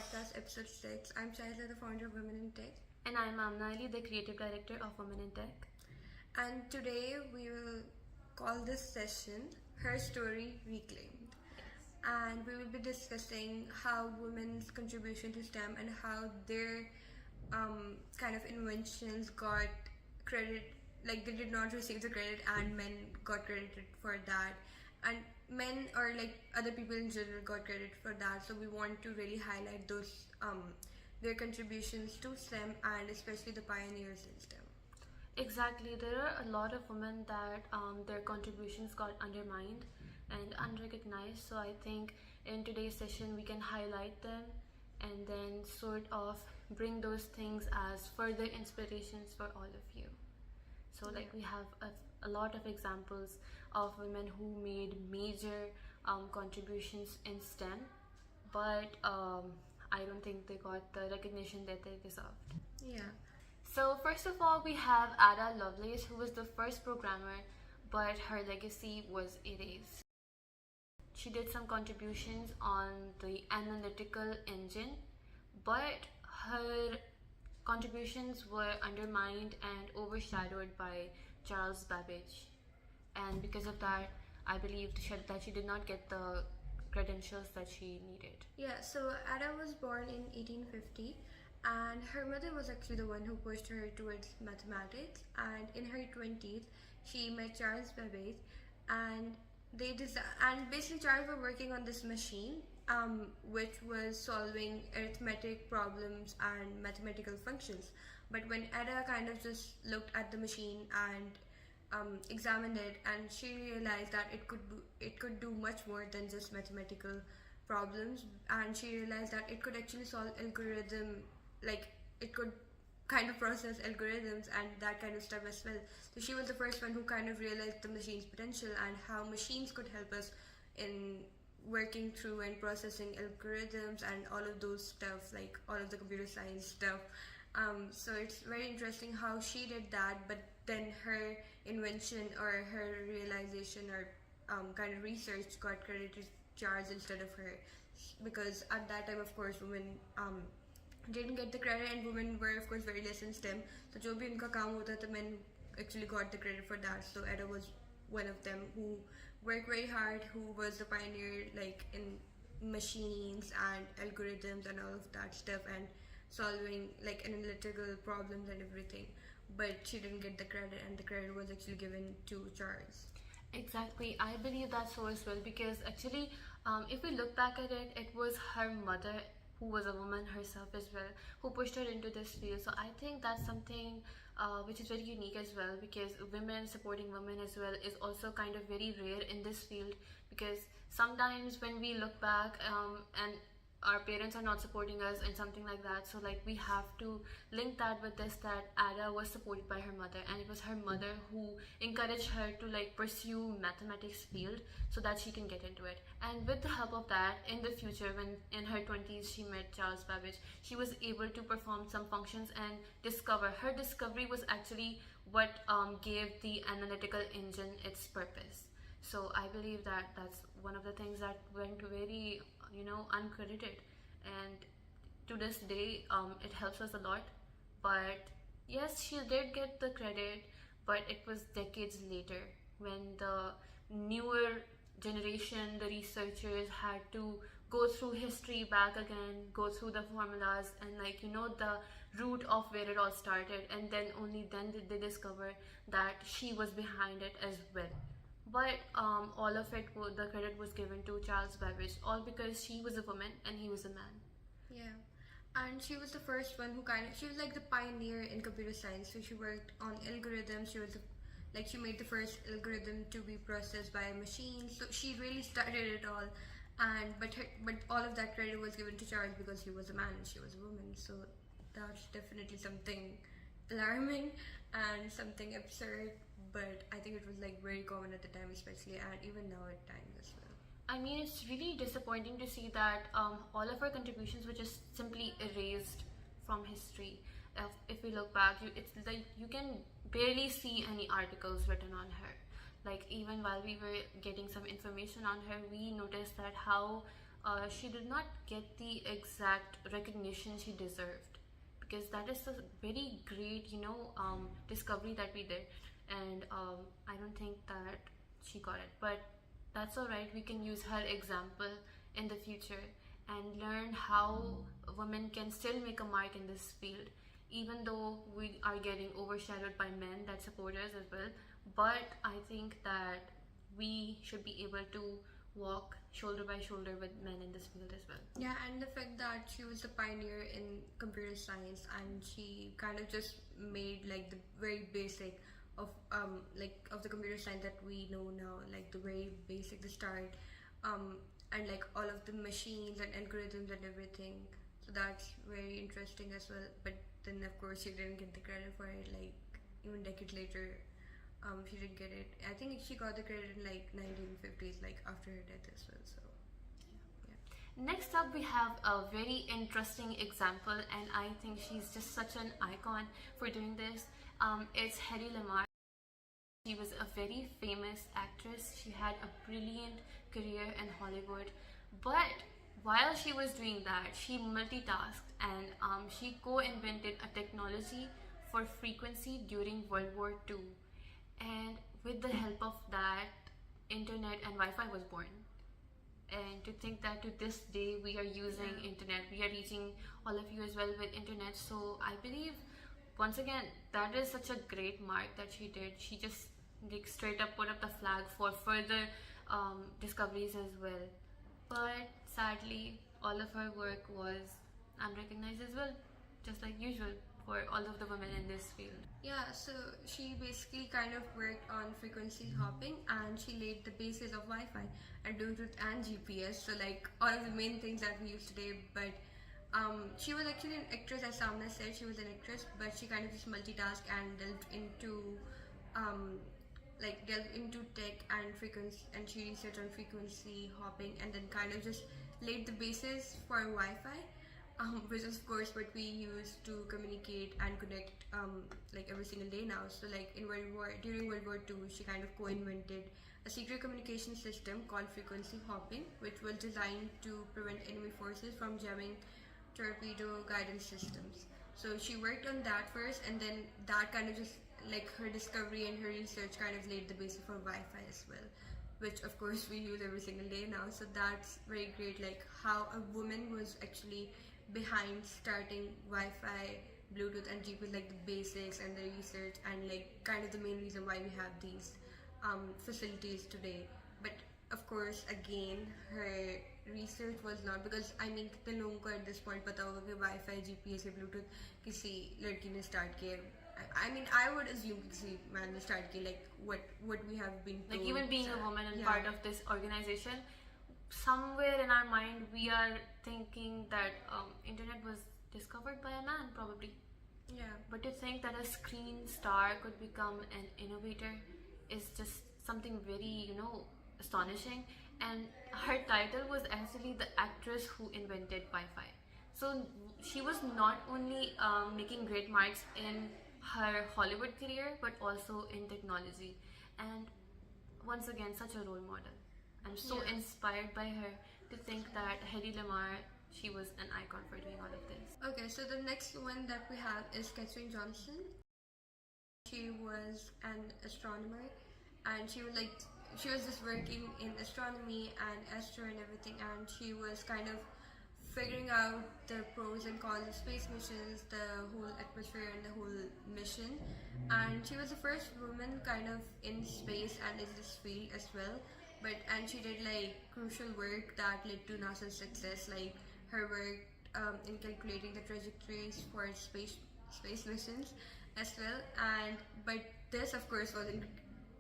podcast, episode 6. I'm Shaila, the founder of Women in Tech. And I'm Amna Ali, the creative director of Women in Tech. And today we will call this session Her Story Reclaimed. And we will be discussing how women's contribution to STEM and how their kind of inventions got credit, like they did not receive the credit and men got credited for that. And men or like other people in general got credit for that. So we want to really highlight those their contributions to STEM and especially the pioneers in STEM. Exactly, there are a lot of women that their contributions got undermined and unrecognized. So I think in today's session we can highlight them and then sort of bring those things as further inspirations for all of you. So like we have a lot of examples of women who made major contributions in STEM, but I don't think they got the recognition that they deserved. Yeah. So first of all, we have Ada Lovelace, who was the first programmer, but her legacy was erased. She did some contributions on the analytical engine, but her contributions were undermined and overshadowed by Charles Babbage, and because of that, I believe that she did not get the credentials that she needed. Yeah, so Ada was born in 1850 and her mother was actually the one who pushed her towards mathematics, and in her 20s she met Charles Babbage and basically Charles were working on this machine which was solving arithmetic problems and mathematical functions. But when Ada kind of just looked at the machine and examined it, and she realized that it could do much more than just mathematical problems, and she realized that it could actually solve algorithm, like it could kind of process algorithms and that kind of stuff as well. So she was the first one who kind of realized the machine's potential and how machines could help us in working through and processing algorithms and all of those stuff, like all of the computer science stuff. So it's very interesting how she did that, but then her invention or her realization or kind of research got credited to Charles instead of her, because at that time, of course, women didn't get the credit and women were, of course, very less in STEM. So जो भी उनका काम होता था, men actually got the credit for that. So Ada was one of them who worked very hard, who was the pioneer, like in machines and algorithms and all of that stuff and solving like analytical problems and everything. But she didn't get the credit, and the credit was actually given to Charles. Exactly, I believe that so as well, because actually, if we look back at it, it was her mother, who was a woman herself as well, who pushed her into this field. So I think that's something which is very unique as well, because women supporting women as well is also kind of very rare in this field, because sometimes when we look back and our parents are not supporting us and something like that, so like we have to link that with this, that Ada was supported by her mother, and it was her mother who encouraged her to like pursue mathematics field so that she can get into it. And with the help of that, in the future, when in her 20s she met Charles Babbage, she was able to perform some functions and discover. Her discovery was actually what gave the analytical engine its purpose. So I believe that that's one of the things that went very uncredited, and to this day it helps us a lot. But yes, she did get the credit, but it was decades later when the newer generation, the researchers, had to go through history back again, go through the formulas and the root of where it all started, and then only then did they discover that she was behind it as well. But all of it, the credit was given to Charles Babbage, all because she was a woman and he was a man. Yeah, and she was the first one who she was like the pioneer in computer science. So she worked on algorithms. She made the first algorithm to be processed by a machine. So she really started it all, and but all of that credit was given to Charles because he was a man and she was a woman. So that's definitely something alarming and something absurd, but I think it was like very common at the time, especially, and even now at times as well. I mean, it's really disappointing to see that all of her contributions were just simply erased from history. If we look back, it's like you can barely see any articles written on her. Like even while we were getting some information on her, we noticed that how she did not get the exact recognition she deserved, because that is a very great, discovery that we did, and I don't think that she got it. But that's all right. We can use her example in the future and learn how women can still make a mark in this field, even though we are getting overshadowed by men that support us as well. But I think that we should be able to walk shoulder by shoulder with men in this field as well. Yeah, and the fact that she was a pioneer in computer science and she kind of just made like the very basic of of the computer science that we know now, like the very basic, the start, and like all of the machines and algorithms and everything. So that's very interesting as well. But then of course she didn't get the credit for it. Like even decades later, she didn't get it. I think she got the credit in like 1950s, like after her death as well. So yeah. Next up, we have a very interesting example, and I think she's just such an icon for doing this. It's Hedy Lamarr. She was a very famous actress. She had a brilliant career in Hollywood, but while she was doing that, she multitasked, and she co-invented a technology for frequency during World War II. And with the help of that, internet and Wi-Fi was born. And to think that to this day we are using internet, we are reaching all of you as well with internet. So I believe, once again, that is such a great mark that she did. She just like straight up put up the flag for further discoveries as well. But sadly, all of her work was unrecognized as well, just like usual for all of the women in this field. Yeah, so she basically kind of worked on frequency hopping and she laid the basis of Wi-Fi and Bluetooth and GPS. So like all of the main things that we use today. But she was actually an actress, as Samna said, she was an actress, but she kind of just multitasked and delved into tech and frequency, and she researched on frequency hopping and then kind of just laid the basis for Wi-Fi. Which is of course what we use to communicate and connect like every single day now. So like during World War II, she kind of co-invented a secret communication system called frequency hopping, which was designed to prevent enemy forces from jamming torpedo guidance systems. So she worked on that first, and then that kind of just like her discovery and her research kind of laid the basis for Wi-Fi as well, which of course we use every single day now. So that's very great, like how a woman was actually behind starting Wi-Fi, Bluetooth and GPS, like the basics and the research, and like kind of the main reason why we have these facilities today. But of course again, her research was not, because I mean कितने लोगों को at this point पता होगा कि Wi-Fi, GPS या Bluetooth किसी लड़की ने start किया. I mean, I would assume किसी man ने start किया, like what we have been told. Like even being a woman and part of this organization, somewhere in our mind we are thinking that internet was discovered by a man probably. Yeah. But to think that a screen star could become an innovator is just something very, astonishing. And her title was actually the actress who invented Wi-Fi. So she was not only making great marks in her Hollywood career, but also in technology. And once again, such a role model. I'm so inspired by her to think that Hedy Lamarr, she was an icon for doing all of this. Okay, so the next one that we have is Katherine Johnson. She was an astronomer, and she was just working in astronomy and astro and everything, and she was kind of figuring out the pros and cons of space missions, the whole atmosphere and the whole mission. And she was the first woman kind of in space and in this field as well. And she did like crucial work that led to NASA's success, like her work in calculating the trajectories for space missions as well. But this of course wasn't,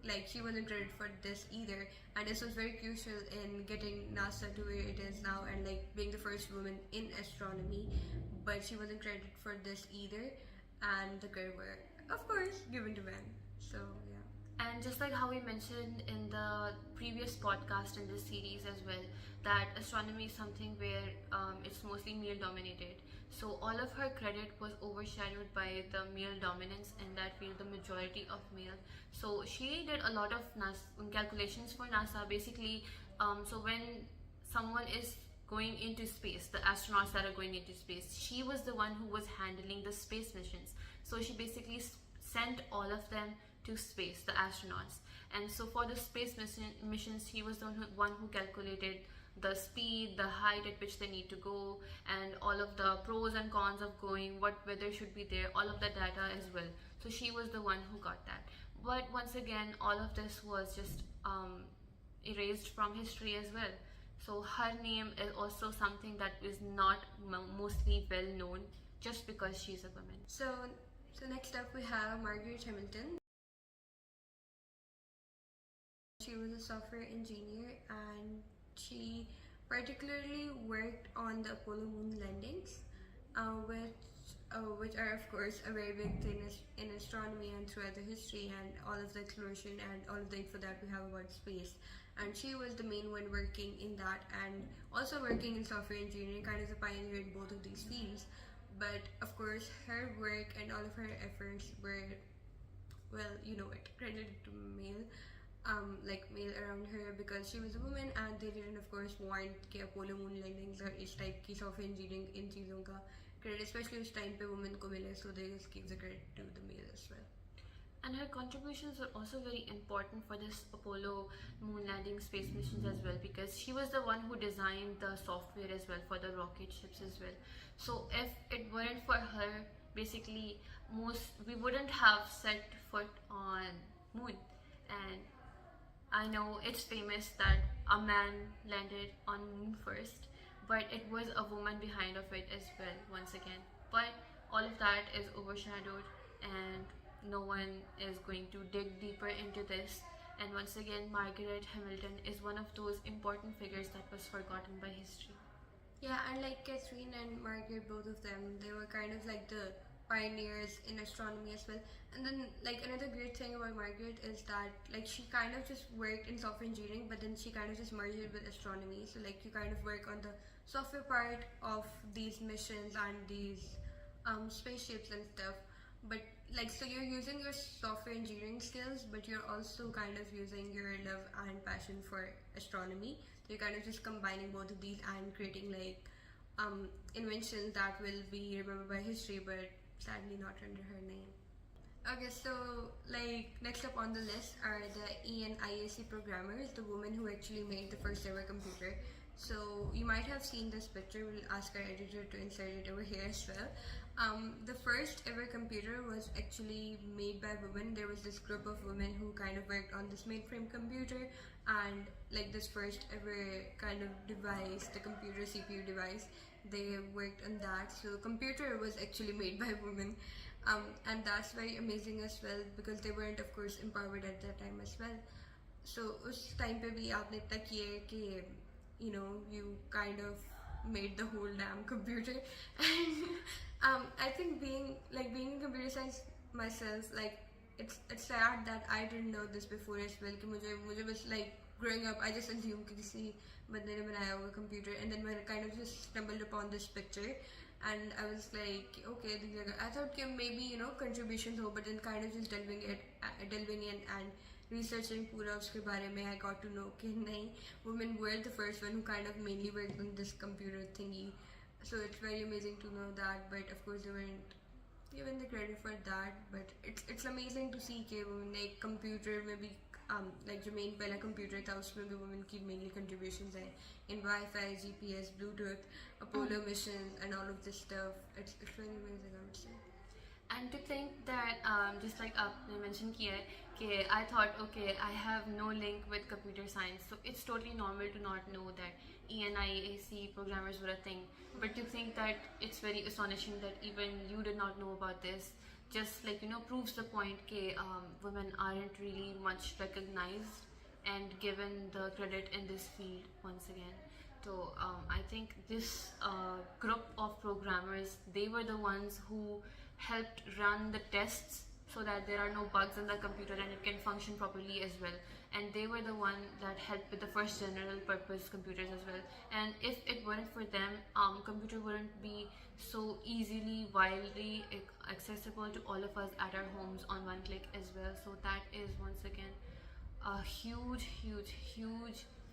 like, she wasn't credited for this either, and this was very crucial in getting NASA to where it is now and like being the first woman in astronomy. But she wasn't credited for this either, and the credit were of course given to men. So yeah. And just like how we mentioned in the previous podcast in this series as well, that astronomy is something where it's mostly male dominated. So all of her credit was overshadowed by the male dominance in that field, the majority of male. So she did a lot of NASA calculations for NASA basically. So when someone is going into space, the astronauts that are going into space. She was the one who was handling the space missions. So she basically sent all of them to space, the astronauts. And so for the space missions, she was the one who calculated the speed, the height at which they need to go, and all of the pros and cons of going, what weather should be there, all of the data as well. So she was the one who got that. But once again, all of this was just erased from history as well. So her name is also something that is not mostly well known just because she's a woman. So next up we have Margaret Hamilton. She was a software engineer and she particularly worked on the Apollo moon landings, which are of course a very big thing in astronomy and throughout the history, and all of the exploration and all of the info that we have about space. And she was the main one working in that, and also working in software engineering, kind of the pioneer in both of these fields. But of course, her work and all of her efforts were, well, you know it, credited to male, male around her, because she was a woman and they didn't of course want कि Apollo moon landings और इस type की software engineering in चीज़ों का credit specially उस time पे women को मिले, so they just give the credit to the male as well. And her contributions were also very important for this Apollo moon landing space missions as well, because she was the one who designed the software as well for the rocket ships as well. So if it weren't for her, basically we wouldn't have set foot on moon. And I know it's famous that a man landed on moon first, but it was a woman behind of it as well once again. But all of that is overshadowed and no one is going to dig deeper into this. And once again, Margaret Hamilton is one of those important figures that was forgotten by history. Yeah, and like Catherine and Margaret, both of them, they were kind of like the pioneers in astronomy as well. And then like another great thing about Margaret is that like she kind of just worked in software engineering, but then she kind of just merged it with astronomy. So like you kind of work on the software part of these missions and these spaceships and stuff. But like, so you're using your software engineering skills, but you're also kind of using your love and passion for astronomy. So you're kind of just combining both of these and creating like inventions that will be remembered by history, but sadly not under her name. Okay, so like next up on the list are the ENIAC programmers, the woman who actually made the first ever computer. So you might have seen this picture. We'll ask our editor to insert it over here as well. The first ever computer was actually made by women. There was this group of women who kind of worked on this mainframe computer, and like this first ever kind of device, the computer CPU device, they worked on that. So computer was actually made by women, and that's very amazing as well, because they weren't of course empowered at that time as well. So उस time पे भी आपने इतना किया है कि you know, you kind of made the whole damn computer. And I think being in computer science myself, like it's sad that I didn't know this before as well. कि मुझे बस like growing up, I just assumed कि किसी बंदे ने बनाया होगा computer, and then when I kind of just stumbled upon this picture, and I was like, okay, I thought कि maybe you know contributions हो, but then kind of just delving in and researching पूरा उसके बारे में, I got to know कि नहीं, women were the first one who kind of mainly worked on this computer thingy. So it's very amazing to know that, but of course they weren't given the credit for that. But it's amazing to see कि women like computer में भी like जो main पहला computer था उसमें भी women की mainly contributions हैं in Wi-Fi, GPS, Bluetooth, Apollo missions and all of this stuff. It's really amazing, I would say. And to think that just like I mentioned here, I thought, okay, I have no link with computer science, so it's totally normal to not know that ENIAC programmers were a thing. But to think that it's very astonishing that even you did not know about this, just like, you know, proves the point that women aren't really much recognized and given the credit in this field once again. So I think this group of programmers, they were the ones who helped run the tests so that there are no bugs in the computer and it can function properly as well. And they were the one that helped with the first general purpose computers as well. And if it weren't for them, computer wouldn't be so easily, widely accessible to all of us at our homes on one click as well. So that is once again a huge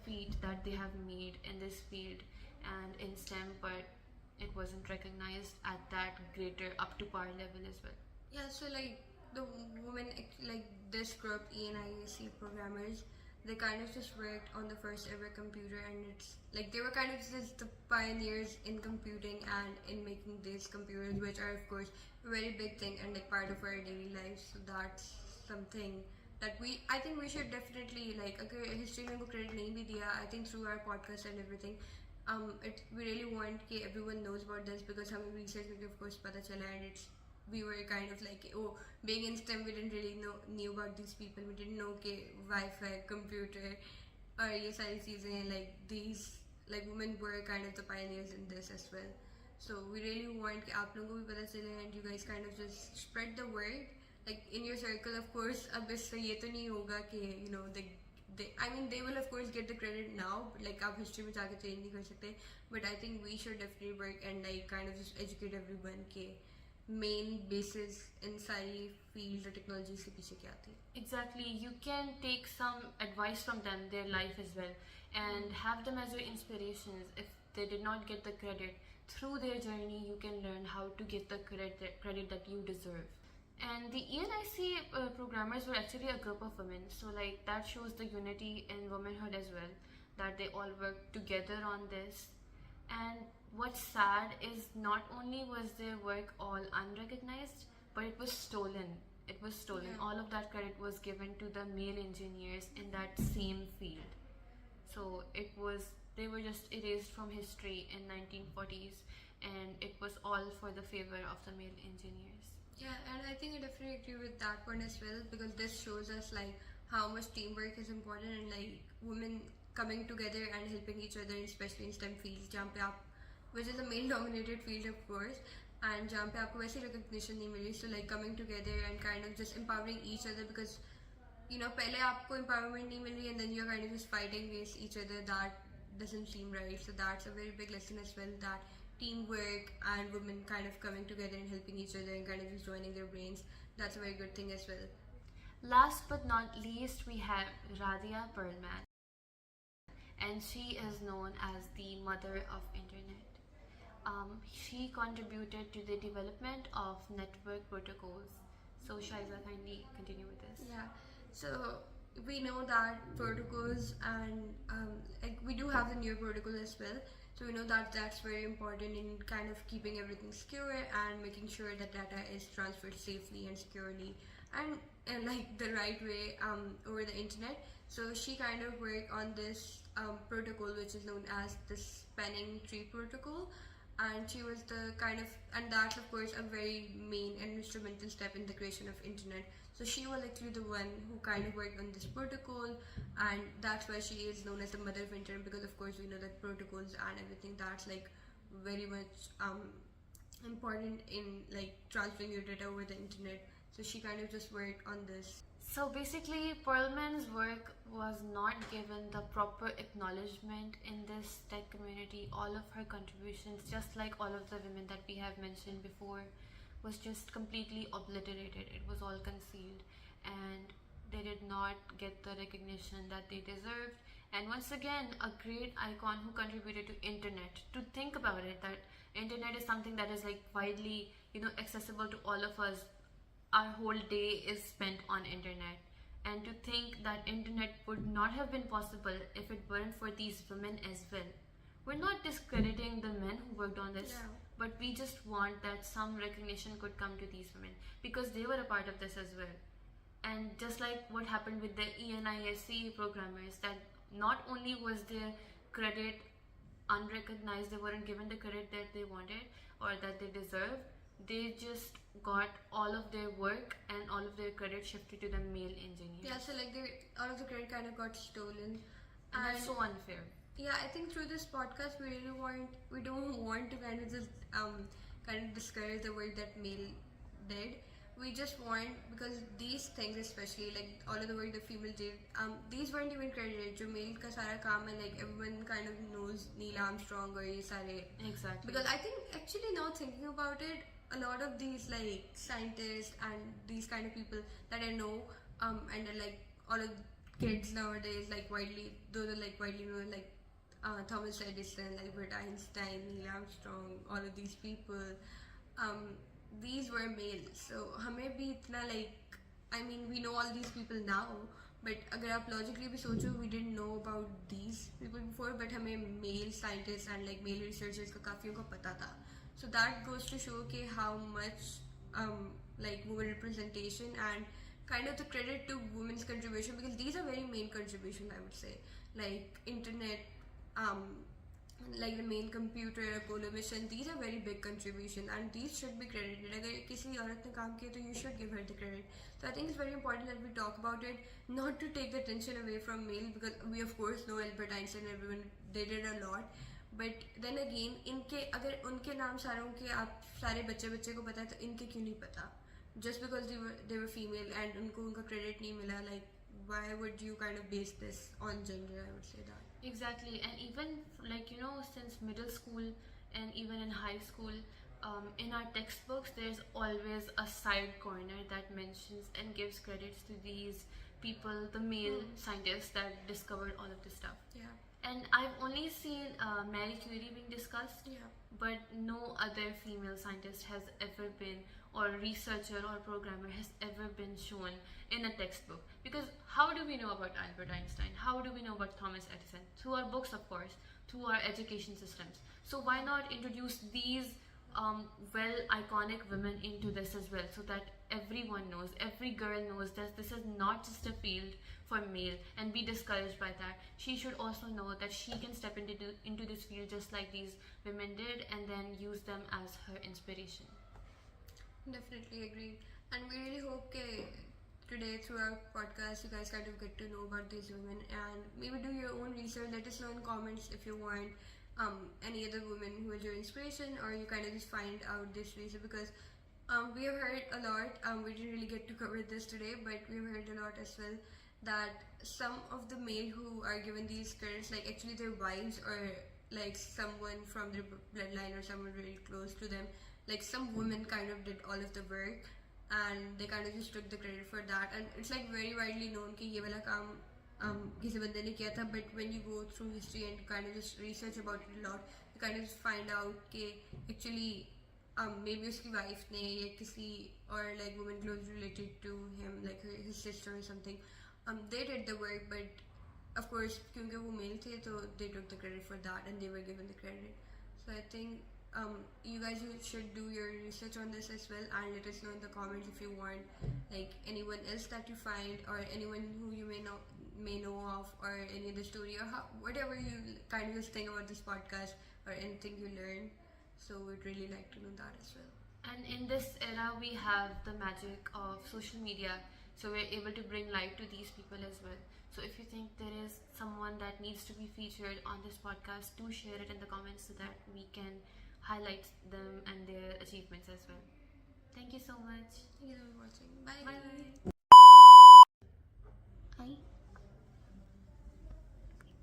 feat that they have made in this field. and in STEM, but it wasn't recognized at that greater up to par level as well. Yeah, so like the women, like this group, ENIAC programmers, they kind of just worked on the first ever computer, and it's like they were kind of just the pioneers in computing and in making these computers, which are of course a very big thing and like part of our daily lives. So that's something that I think we should definitely like अगर history में को credit नहीं भी दिया, I think through our podcast and everything, we really want कि everyone knows about this because हमें research करके of course पता चला, and it's we were kind of like, oh, being in STEM, we didn't really knew about these people. We didn't know कि Wi-Fi, computer, और ये सारी चीजें, like these like women were kind of the pioneers in this as well. So we really want कि आप लोगों को भी पता चले, and you guys kind of just spread the word like in your circle. Of course अब इससे ये तो नहीं होगा कि you know I mean they will of course get the credit now, like आप history में जाके change नहीं कर सकते, but I think we should definitely work and like kind of just educate everyone कि main basis in सारी field और technologies के पीछे क्या थी. Exactly, you can take some advice from them, their life as well, and have them as your inspirations. If they did not get the credit through their journey, you can learn how to get the credit that you deserve. And the ENIC programmers were actually a group of women, so like that shows the unity in womanhood as well, that they all worked together on this. And what's sad is not only was their work all unrecognized, but it was stolen. It was stolen. Yeah. All of that credit was given to the male engineers in that same field. So they were just erased from history in 1940s, and it was all for the favor of the male engineers. Yeah, and I think I definitely agree with that point as well, because this shows us like how much teamwork is important, and like women coming together and helping each other, especially in STEM fields, जहाँ पे आप, which is a male-dominated field of course, and जहाँ पे आपको वैसे recognition नहीं मिली, so like coming together and kind of just empowering each other, because you know पहले आपको empowerment नहीं मिली and then you're kind of just fighting against each other, that doesn't seem right. So that's a very big lesson as well, that teamwork and women kind of coming together and helping each other and kind of just joining their brains, that's a very good thing as well. Last but not least, we have Radia Perlman, and she is known as the mother of internet. She contributed to the development of network protocols. So Shaiza, kindly continue with this. Yeah, so we know that protocols and like we do have the new protocol as well. So we know that that's very important in kind of keeping everything secure and making sure that data is transferred safely and securely and like the right way over the internet. So she kind of worked on this protocol which is known as the spanning tree protocol, and she was the kind of, and that's of course a very main and instrumental step in the creation of internet. So she was actually the one who kind of worked on this protocol, and that's why she is known as the mother of internet, because of course we know that protocols and everything, that's like very much important in like transferring your data over the internet. So she kind of just worked on this. So basically, Perlman's work was not given the proper acknowledgement in this tech community. All of her contributions, just like all of the women that we have mentioned before, was just completely obliterated. It was all concealed, and they did not get the recognition that they deserved. And once again, a great icon who contributed to internet. To think about it, that internet is something that is like widely, accessible to all of us. Our whole day is spent on internet, and to think that internet would not have been possible if it weren't for these women as well. We're not discrediting the men who worked on this, but we just want that some recognition could come to these women because they were a part of this as well. And just like what happened with the ENISC programmers, that not only was their credit unrecognized, they weren't given the credit that they wanted or that they deserved, they just got all of their work and all of their credit shifted to the male engineers. Yeah, so like all of the credit kind of got stolen, and that's so unfair. Yeah, I think through this podcast we don't want to kind of just kind of discourage the work that male did. We just want, because these things, especially like all of the work the female did, these weren't even credited. जो male का सारा काम है, like everyone kind of knows Neil Armstrong or ये सारे. Exactly. Because I think actually now thinking about it, a lot of these like scientists and these kind of people that I know, and like all of kids nowadays, like widely, though they're like widely known, like Thomas Edison, Albert Einstein, Neil Armstrong, all of these people, um, these were males. So हमें भी इतना like, I mean, we know all these people now, but अगर आप logically भी सोचो, we didn't know about these people before, but हमें male scientists and like male researchers का काफियों को पता था. So that goes to show कि how much like women representation and kind of the credit to women's contribution, because these are very main contribution, I would say, like internet, um, like the main computer, Apollo mission, these are very big contribution and these should be credited. अगर किसी औरत ने काम किया तो you should give her the credit. So I think it's very important that we talk about it, not to take the attention away from male, because we of course know Albert Einstein, everyone, they did a lot. But then again, इनके अगर उनके नाम सारों के आप सारे बच्चे को पता है तो इनके क्यों नहीं पता? Just because they were female and उनको उनका credit नहीं मिला, like why would you kind of base this on gender? I would say that. Exactly, and even like since middle school and even in high school, in our textbooks, there's always a side corner that mentions and gives credits to these people, the male scientists that discovered all of this stuff. Yeah. And I've only seen Marie Curie being discussed, Yeah. but no other female scientist has ever been, or researcher or programmer has ever been shown in a textbook. Because how do we know about Albert Einstein? How do we know about Thomas Edison? Through our books, of course, through our education systems. So why not introduce these well iconic women into this as well, so that everyone knows, every girl knows that this is not just a field for male and be discouraged by that. She should also know that she can step into this field just like these women did, and then use them as her inspiration. Definitely agree. And we really hope that today through our podcast you guys kind of get to know about these women and maybe do your own research. Let us know in comments if you want any other women who is your inspiration, or you kind of just find out this reason, because we have heard a lot. We didn't really get to cover this today, but we have heard a lot as well that some of the male who are given these credits, like actually their wives or like someone from their bloodline or someone really close to them, like some women kind of did all of the work and they kind of just took the credit for that. And it's like very widely known कि ये वाला काम किसी बंदे ने किया था, but when you go through history and kind of just research about it a lot, you kind of just find out कि actually maybe उसकी wife ने या किसी or like woman closely related to him, like his sister or something, they did the work, but of course क्योंकि वो male थे तो they took the credit for that and they were given the credit. So I think you guys should do your research on this as well, and let us know in the comments if you want like anyone else that you find, or anyone who you may know of, or any other story, or whatever you kind of just think about this podcast or anything you learn. So we'd really like to know that as well. And in this era, we have the magic of social media, so we're able to bring light to these people as well. So if you think there is someone that needs to be featured on this podcast, do share it in the comments so that we can highlight them and their achievements as well. Thank you so much. Thank you for watching. Bye. Bye. Hi.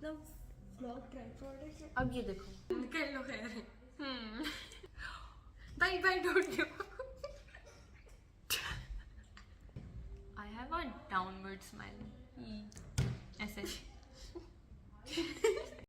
The vlog tripod is अब ये देखो. कर लो खैर. Bye, don't you? I have a downward smile. ऐसे.